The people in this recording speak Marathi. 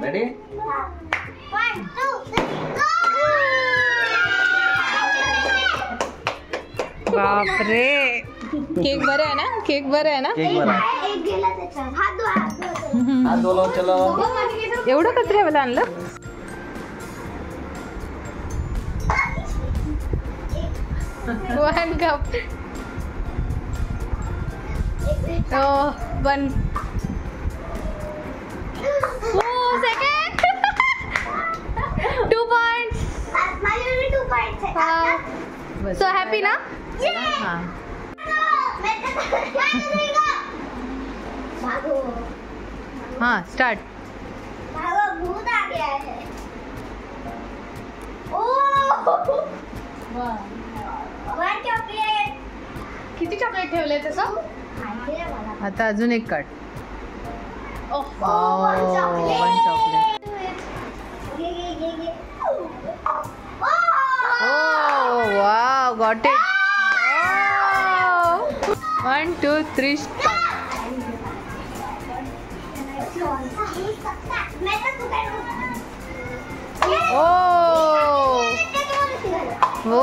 रेडी? 1 2 3 go. बापरे, केक बरं आहे ना? केक बरं आहे ना? केक बरा. एक गेला त्याच्यात. हात धुवा. हात बोलव चलो. एवढं कचऱ्यावाला आणलं? One cup. One. Second. 2 points. माझ्याकडे 2 points आहेत. सो हॅपी ना? हाँ. हाँ स्टार्ट. भूत आ गया है. One chocolate. किती चॉकलेट ठेवले तसं? माहिती आहे मला. आता अजून एक काढ. One one chocolate. Chocolate. Wow, got it. 1 2 3 मैं तो तू कर. ओ